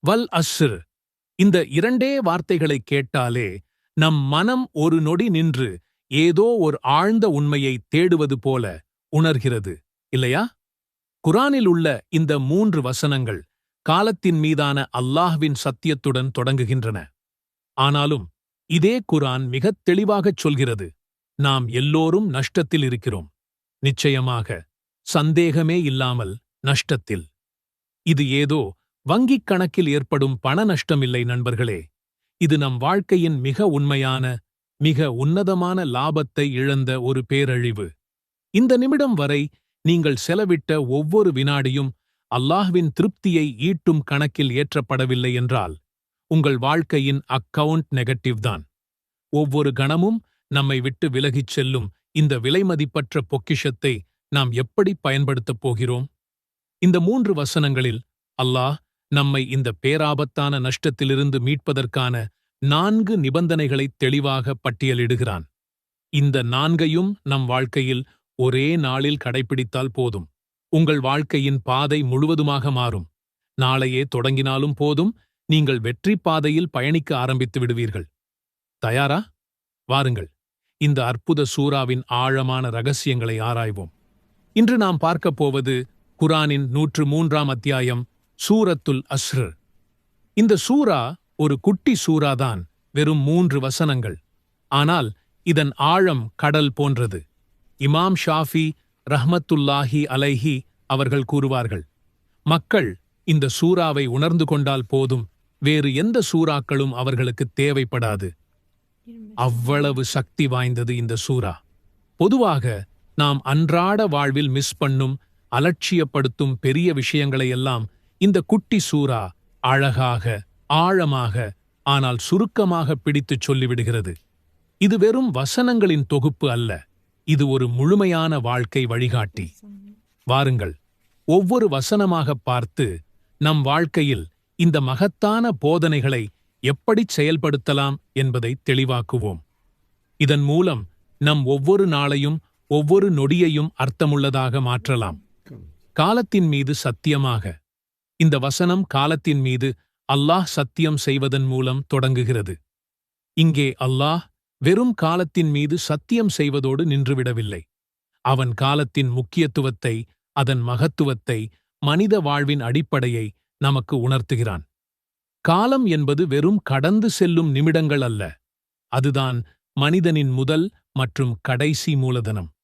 வல் அஸ்ர். இந்த இரண்டே வார்த்தைகளைக் கேட்டாலே நம் மனம் ஒரு நொடி நின்று ஏதோ ஒரு ஆழ்ந்த உண்மையை தேடுவது போல உணர்கிறது, இல்லையா? குரானில் உள்ள இந்த 3 வசனங்கள் காலத்தின் மீதான அல்லாஹ்வின் சத்தியத்துடன் தொடங்குகின்றன. ஆனாலும் இதே குரான் மிகத் தெளிவாகச் சொல்கிறது, நாம் எல்லோரும் நஷ்டத்தில் இருக்கிறோம். நிச்சயமாக, சந்தேகமே இல்லாமல் நஷ்டத்தில். இது ஏதோ வங்கிக் கணக்கில் ஏற்படும் பண நஷ்டமில்லை நண்பர்களே. இது நம் வாழ்க்கையின் மிக உண்மையான, மிக உன்னதமான லாபத்தை இழந்த ஒரு பேரழிவு. இந்த நிமிடம் வரை நீங்கள் செலவிட்ட ஒவ்வொரு வினாடியும் அல்லாஹ்வின் திருப்தியை ஈட்டும் கணக்கில் ஏற்றப்படவில்லை என்றால், உங்கள் வாழ்க்கையின் அக்கவுண்ட் நெகட்டிவ் தான். ஒவ்வொரு கணமும் நம்மை விட்டு விலகிச் செல்லும் இந்த விலைமதிப்பற்ற பொக்கிஷத்தை நாம் எப்படி பயன்படுத்தப் போகிறோம்? இந்த 3 வசனங்களில் அல்லாஹ் நம்மை இந்த பேராபத்தான நஷ்டத்திலிருந்து மீட்பதற்கான 4 நிபந்தனைகளைத் தெளிவாக பட்டியலிடுகிறான். இந்த 4ஐயும் நம் வாழ்க்கையில் ஒரே நாளில் கடைப்பிடித்தால் போதும். உங்கள் வாழ்க்கையின் பாதை முழுவதுமாக மாறும். நாளையே தொடங்கினாலும் போதும், நீங்கள் வெற்றி பாதையில் பயணிக்க ஆரம்பித்து விடுவீர்கள். தயாரா? வாருங்கள், இந்த அற்புத சூராவின் ஆழமான ரகசியங்களை ஆராய்வோம். இன்று நாம் பார்க்கப் போவது குரானின் 103ஆம் அத்தியாயம், சூரத்துல் அஸ்ர். இந்த சூரா ஒரு குட்டி சூராதான், வெறும் 3 வசனங்கள். ஆனால் இதன் ஆழம் கடல் போன்றது. இமாம் ஷாஃபி ரஹ்மத்துல்லாஹி அலைஹி அவர்கள் கூறுவார்கள், மக்கள் இந்த சூராவை உணர்ந்து கொண்டால் போதும், வேறு எந்த சூறாக்களும் அவர்களுக்கு தேவைப்படாது. அவ்வளவு சக்தி வாய்ந்தது இந்த சூரா. பொதுவாக நாம் அன்றாட வாழ்வில் மிஸ் பண்ணும், அலட்சியப்படுத்தும் பெரிய விஷயங்களையெல்லாம் இந்த குட்டி சூரா அழகாக, ஆழமாக, ஆனால் சுருக்கமாக பிடித்துச் சொல்லிவிடுகிறது. இது வெறும் வசனங்களின் தொகுப்பு அல்ல, இது ஒரு முழுமையான வாழ்க்கை வழிகாட்டி. வாருங்கள், ஒவ்வொரு வசனமாகப் பார்த்து நம் வாழ்க்கையில் இந்த மகத்தான போதனைகளை எப்படிச் செயல்படுத்தலாம் என்பதை தெளிவாக்குவோம். இதன் மூலம் நம் ஒவ்வொரு நாளையும், ஒவ்வொரு நொடியையும் அர்த்தமுள்ளதாக மாற்றலாம். காலத்தின் மீது சத்தியமாக. இந்த வசனம் காலத்தின் மீது அல்லாஹ் சத்தியம் செய்வதன் மூலம் தொடங்குகிறது. இங்கே அல்லாஹ் வெறும் காலத்தின் மீது சத்தியம் செய்வதோடு நின்றுவிடவில்லை. அவன் காலத்தின் முக்கியத்துவத்தை, அதன் மகத்துவத்தை, மனித வாழ்வின் அடிப்படையை நமக்கு உணர்த்துகிறான். காலம் என்பது வெறும் கடந்து செல்லும் நிமிடங்கள் அல்ல, அதுதான் மனிதனின் முதல் மற்றும் கடைசி மூலதனம்.